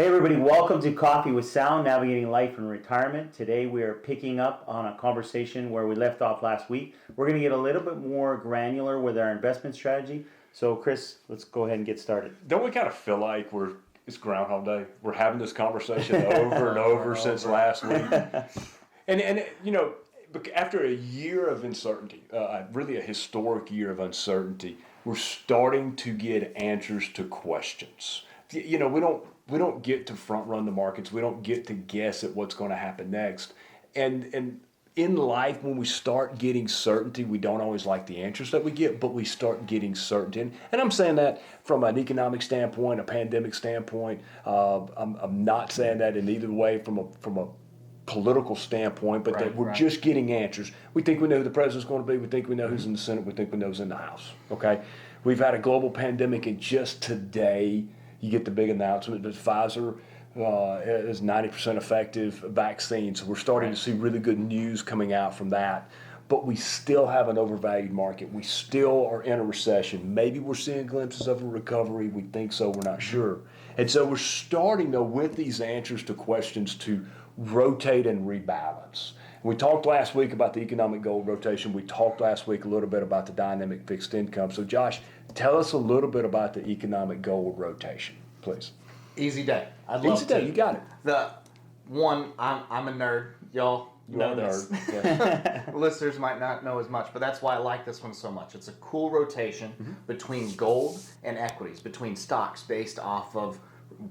Hey everybody, welcome to Coffee with Sound, Navigating Life and Retirement. Today we are picking up on a conversation where we left off last week. We're going to get a little bit more granular with our investment strategy. So Chris, let's go ahead and get started. Don't we kind of feel like it's Groundhog Day? We're having this conversation over and over since last week. And you know, after a year of uncertainty, really a historic year of uncertainty, we're starting to get answers to questions. You know, we don't get to front run the markets. We don't get to guess at what's going to happen next. And in life, when we start getting certainty, we don't always like the answers that we get, but we start getting certainty. And I'm saying that from an economic standpoint, a pandemic standpoint. I'm not saying that in either way from a political standpoint, but that we're just getting answers. We think we know who the president's going to be. We think we know who's in the Senate. We think we know who's in the House. Okay, we've had a global pandemic, and just today you get the big announcement that Pfizer is 90% effective vaccine. So we're starting to see really good news coming out from that. But we still have an overvalued market. We still are in a recession. Maybe we're seeing glimpses of a recovery. We think so. We're not sure. And so we're starting, though, with these answers to questions to rotate and rebalance. We talked last week about the economic gold rotation. We talked last week a little bit about the dynamic fixed income. So, Josh, tell us a little bit about the economic gold rotation, please. Easy day. I'd love Easy day. to. You got it. I'm a nerd. Y'all know this. Yeah. Listeners might not know as much, but that's why I like this one so much. It's a cool rotation between gold and equities, between stocks based off of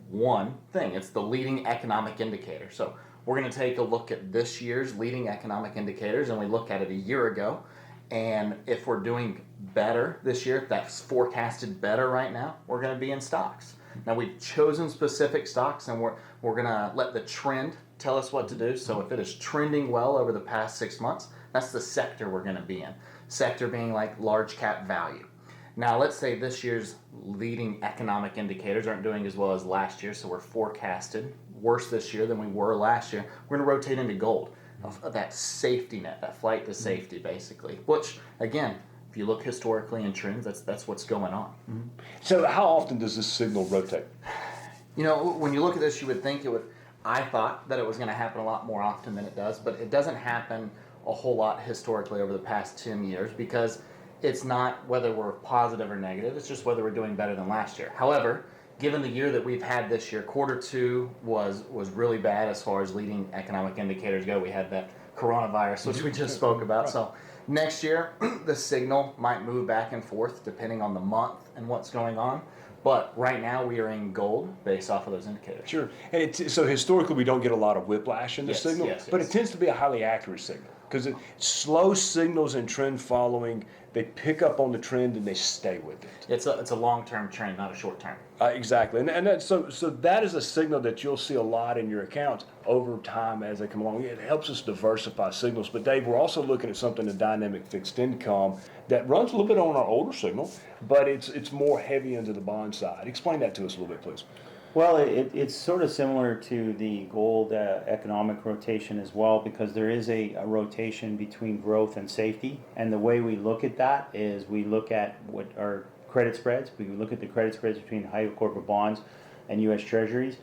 one thing. It's the leading economic indicator. So we're going to take a look at this year's leading economic indicators, and we look at it a year ago. And if we're doing better this year, if that's forecasted better right now, we're going to be in stocks. Now we've chosen specific stocks, and we're going to let the trend tell us what to do. So if it is trending well over the past 6 months, that's the sector we're going to be in. Sector being like large cap value. Now let's say this year's leading economic indicators aren't doing as well as last year, so we're forecasted worse this year than we were last year. We're going to rotate into gold, that safety net, that flight to safety basically, which again, if you look historically in trends, that's what's going on. So how often does this signal rotate? You know, when you look at this, you would think it would. I thought that it was going to happen a lot more often than it does, but it doesn't happen a whole lot historically over the past 10 years because it's not whether we're positive or negative, it's just whether we're doing better than last year. However, given the year that we've had this year, quarter two was really bad as far as leading economic indicators go. We had that coronavirus, which we just spoke about. So next year, the signal might move back and forth depending on the month and what's going on. But right now we are in gold based off of those indicators. Sure. And so historically we don't get a lot of whiplash in the signal, but it tends to be a highly accurate signal because slow signals and trend following, they pick up on the trend and they stay with it. It's a long-term trend, not a short-term. Exactly. And so that is a signal that you'll see a lot in your accounts over time as they come along. It helps us diversify signals. But Dave, we're also looking at something in dynamic fixed income that runs a little bit on our older signal, but it's more heavy into the bond side. Explain that to us a little bit, please. Well, it's sort of similar to the gold economic rotation as well, because there is a rotation between growth and safety. And the way we look at that is we look at what our credit spreads. We look at the credit spreads between high yield corporate bonds and U.S. Treasuries.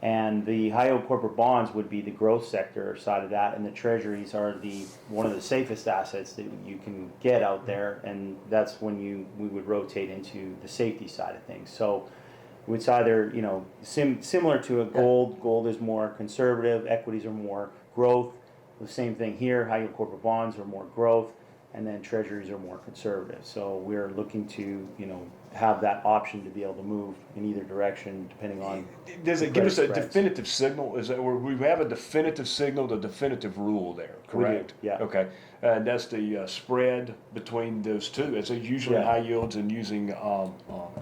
And the high yield corporate bonds would be the growth sector side of that, and the Treasuries are one of the safest assets that you can get out there, and that's when we would rotate into the safety side of things. So it's either, similar to a gold. Gold is more conservative, equities are more growth. The same thing here, high yield corporate bonds are more growth, and then treasuries are more conservative. So we're looking to, have that option to be able to move in either direction depending on. Does it give us a definitive signal? Is that where we have a definitive signal, the definitive rule there, correct? Yeah. Okay. And that's the spread between those two. It's usually high yields and using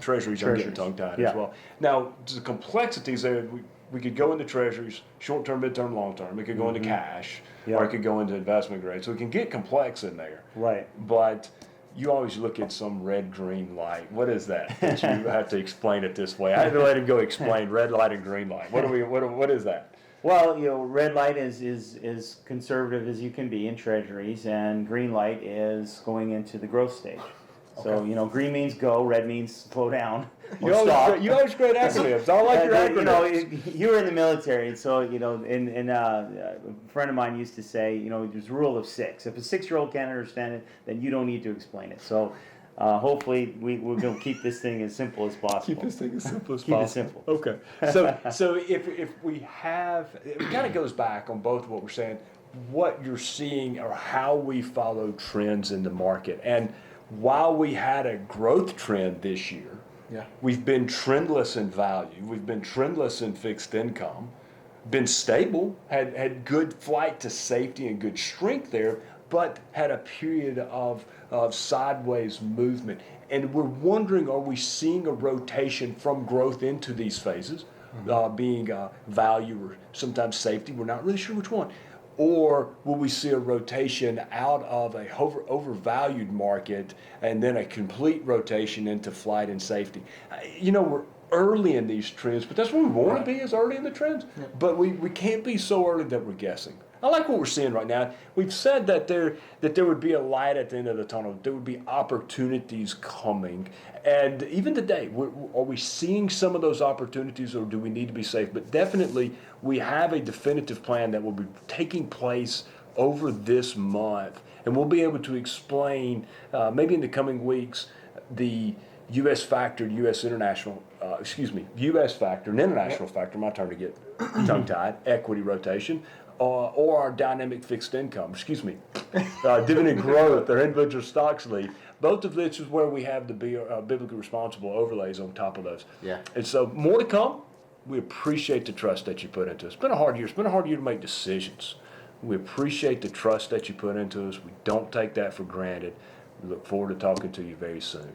treasuries. I'm getting tongue-tied as well. Now, the complexities there, we could go into treasuries, short-term, mid-term, long-term. It could go into cash, or it could go into investment grade. So it can get complex in there. Right. But you always look at some red, green light. What is that? You have to explain it this way. I had to let him go explain red light and green light. What is that? Well, red light is conservative as you can be in treasuries, and green light is going into the growth stage. So, Okay. you know, green means go, red means slow down or You always, stop. you always great acronyms. I like your You know, acronyms. you were in the military, and so, you know, a friend of mine used to say, you know, there's a rule of 6. If a 6-year-old can't understand it, then you don't need to explain it. So, hopefully, we're going to keep this thing as simple as possible. Keep this thing as simple as Keep it possible. simple. Okay. So if we have, it kind of goes back on both what we're saying, what you're seeing or how we follow trends in the market. And while we had a growth trend this year, Yeah. we've been trendless in value. We've been trendless in fixed income. Been stable, had good flight to safety and good strength there, but had a period of sideways movement. And we're wondering, are we seeing a rotation from growth into these phases, being value or sometimes safety? We're not really sure which one. Or will we see a rotation out of a overvalued market and then a complete rotation into flight and safety? You know, we're early in these trends, but that's where we want to be, is early in the trends. But we can't be so early that we're guessing. I like what we're seeing right now. We've said that there would be a light at the end of the tunnel. There would be opportunities coming. And even today, are we seeing some of those opportunities, or do we need to be safe? But definitely, we have a definitive plan that will be taking place over this month. And we'll be able to explain, maybe in the coming weeks, the U.S. factor, U.S. international, U.S. factor and international factor, my turn to get tongue-tied, equity rotation, or our dynamic fixed income, dividend growth, or individual stocks lead, both of which is where we have the biblically responsible overlays on top of those. Yeah. And so more to come. We appreciate the trust that you put into us. It's been a hard year. It's been a hard year to make decisions. We appreciate the trust that you put into us. We don't take that for granted. We look forward to talking to you very soon.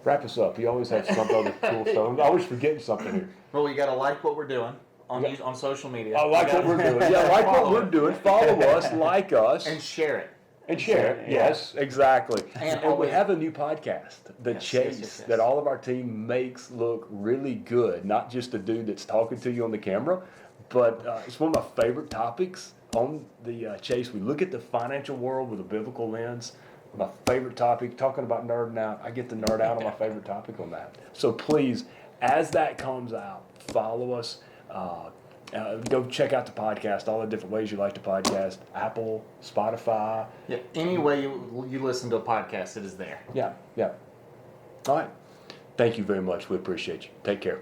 Wrap us up. You always have some other cool stuff. I'm always forgetting something here. Well, you got to like what we're doing on Yeah. on social media. I like what we're doing. Yeah, like what we're doing. Follow us, like us, And share it. and share it. Yeah. Yes, exactly. And And we always- have a new podcast, The Yes, Chase, yes. that all of our team makes look really good. Not just the dude that's talking to you on the camera, but it's one of my favorite topics on the Chase. We look at the financial world with a biblical lens. My favorite topic, talking about nerding out. I get to nerd out on my favorite topic on that. So please, as that comes out, follow us. Go check out the podcast, all the different ways you like to podcast. Apple, Spotify. Yeah. Any way you listen to a podcast, it is there. Yeah. All right. Thank you very much. We appreciate you. Take care.